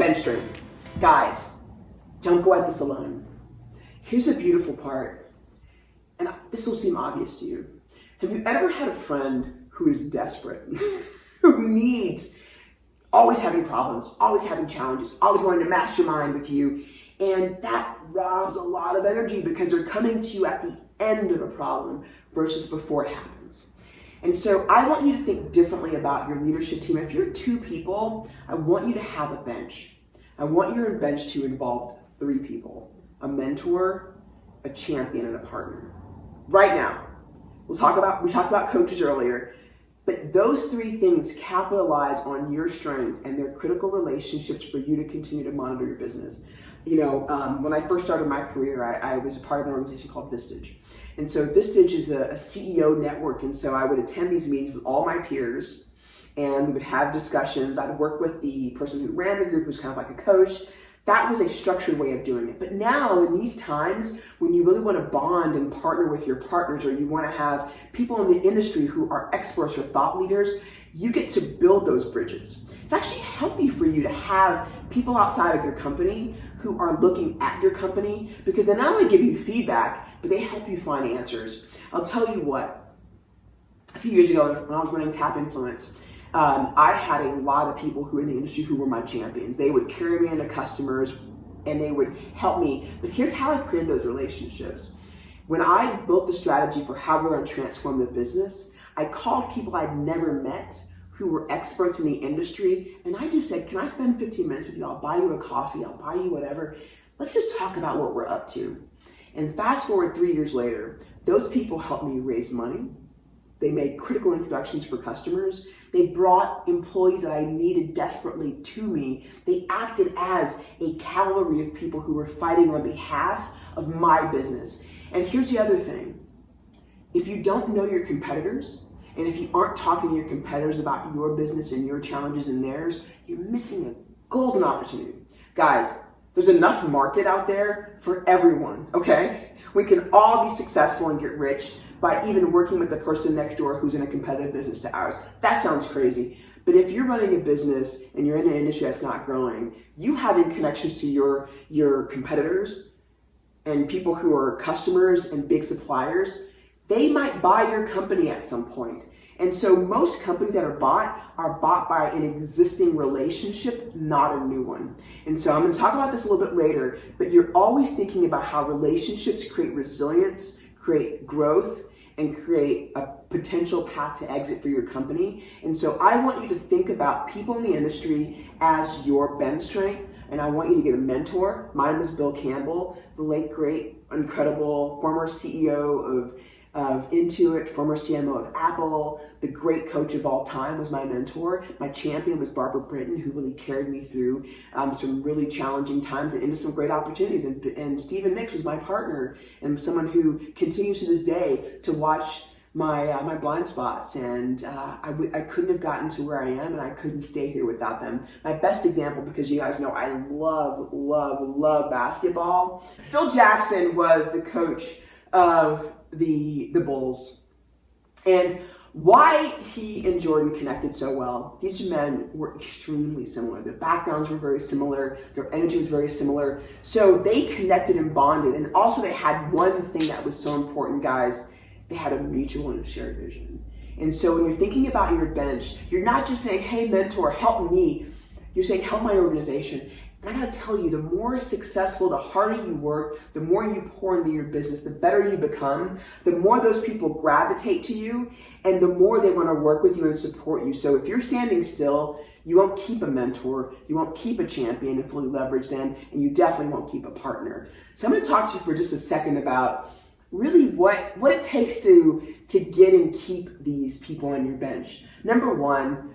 bench strength. Guys, don't go at this alone. Here's a beautiful part, and this will seem obvious to you. Have you ever had a friend who is desperate, who needs, always having problems, always having challenges, always wanting to mastermind with you, and that robs a lot of energy because they're coming to you at the end of a problem versus before it happens. And so I want you to think differently about your leadership team. If you're 2 people, I want you to have a bench. I want your bench to involve 3 people, a mentor, a champion, and a partner. Right now, we talked about coaches earlier, but those 3 things capitalize on your strength and their critical relationships for you to continue to monitor your business. You know, when I first started my career, I was a part of an organization called Vistage. And so Vistage is a CEO network. And so I would attend these meetings with all my peers and we would have discussions. I'd work with the person who ran the group, who was kind of like a coach. That was a structured way of doing it. But now in these times, when you really want to bond and partner with your partners, or you want to have people in the industry who are experts or thought leaders, you get to build those bridges. It's actually healthy for you to have people outside of your company who are looking at your company, because they not only give you feedback, but they help you find answers. I'll tell you what, a few years ago when I was running Tap Influence, I had a lot of people who were in the industry who were my champions. They would carry me into customers and they would help me. But here's how I created those relationships. When I built the strategy for how we're going to transform the business, I called people I'd never met who were experts in the industry, and I just said, can I spend 15 minutes with you? I'll buy you a coffee, I'll buy you whatever. Let's just talk about what we're up to. And fast forward 3 years later, those people helped me raise money. They made critical introductions for customers. They brought employees that I needed desperately to me. They acted as a cavalry of people who were fighting on behalf of my business. And here's the other thing. If you don't know your competitors, and if you aren't talking to your competitors about your business and your challenges and theirs, you're missing a golden opportunity. Guys, there's enough market out there for everyone, okay? We can all be successful and get rich by even working with the person next door who's in a competitive business to ours. That sounds crazy. But if you're running a business and you're in an industry that's not growing, you having connections to your competitors and people who are customers and big suppliers, they might buy your company at some point. And so most companies that are bought by an existing relationship, not a new one. And so I'm going to talk about this a little bit later, but you're always thinking about how relationships create resilience, create growth, and create a potential path to exit for your company. And so I want you to think about people in the industry as your bench strength, and I want you to get a mentor. Mine was Bill Campbell, the late, great, incredible former CEO of Intuit, former CMO of Apple. The great coach of all time was my mentor. My champion was Barbara Britton, who really carried me through some really challenging times and into some great opportunities. And Stephen Nicks was my partner and someone who continues to this day to watch my blind spots. And I couldn't have gotten to where I am, and I couldn't stay here without them. My best example, because you guys know I love basketball. Phil Jackson was the coach of the Bulls. And why he and Jordan connected so well, these men were extremely similar. Their backgrounds were very similar. Their energy was very similar. So they connected and bonded. And also they had one thing that was so important, guys. They had a mutual and shared vision. And so when you're thinking about your bench, you're not just saying, hey, mentor, help me. You're saying, help my organization. And I gotta tell you, the more successful, the harder you work, the more you pour into your business, the better you become, the more those people gravitate to you, and the more they wanna work with you and support you. So if you're standing still, you won't keep a mentor, you won't keep a champion and fully leverage them, and you definitely won't keep a partner. So I'm gonna talk to you for just a second about really what it takes to get and keep these people on your bench. Number one,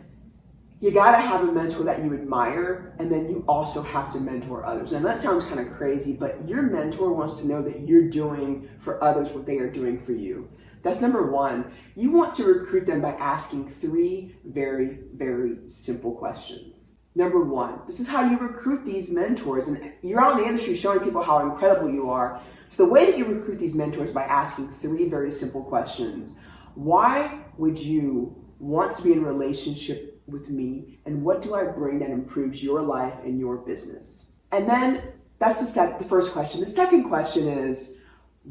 you gotta have a mentor that you admire, and then you also have to mentor others. And that sounds kind of crazy, but your mentor wants to know that you're doing for others what they are doing for you. That's number one. You want to recruit them by asking 3 very, very simple questions. Number one, this is how you recruit these mentors, and you're out in the industry showing people how incredible you are. So the way that you recruit these mentors is by asking 3 very simple questions. Why would you want to be in a relationship with me, and what do I bring that improves your life and your business? And then that's the first question. The second question is,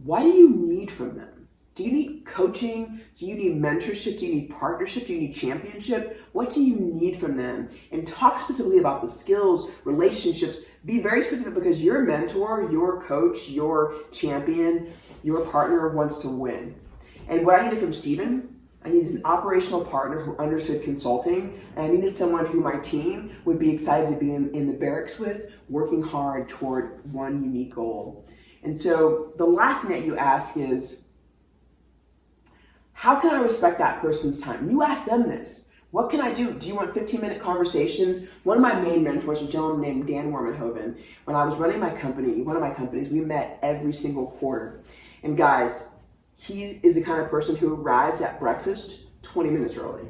what do you need from them? Do you need coaching? Do you need mentorship? Do you need partnership? Do you need championship? What do you need from them? And talk specifically about the skills, relationships. Be very specific, because your mentor, your coach, your champion, your partner wants to win. And what I needed from Stephen, I needed an operational partner who understood consulting, and I needed someone who my team would be excited to be in the barracks with, working hard toward one unique goal. And so the last thing that you ask is, how can I respect that person's time? You ask them this. What can I do? Do you want 15-minute conversations? One of my main mentors, a gentleman named Dan Warmenhoven, when I was running my company, one of my companies, we met every single quarter. And guys, he is the kind of person who arrives at breakfast 20 minutes early.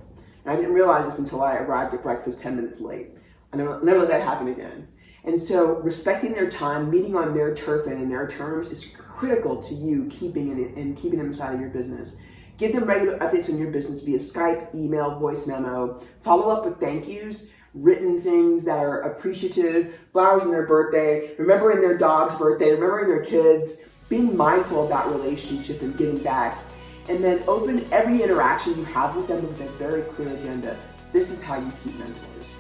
And I didn't realize this until I arrived at breakfast 10 minutes late. I never let that happen again. And so respecting their time, meeting on their turf and in their terms is critical to you keeping them inside of your business. Give them regular updates on your business via Skype, email, voice memo. Follow up with thank yous, written things that are appreciative, flowers on their birthday, remembering their dog's birthday, remembering their kids, being mindful of that relationship and giving back. And then open every interaction you have with them with a very clear agenda. This is how you keep mentors.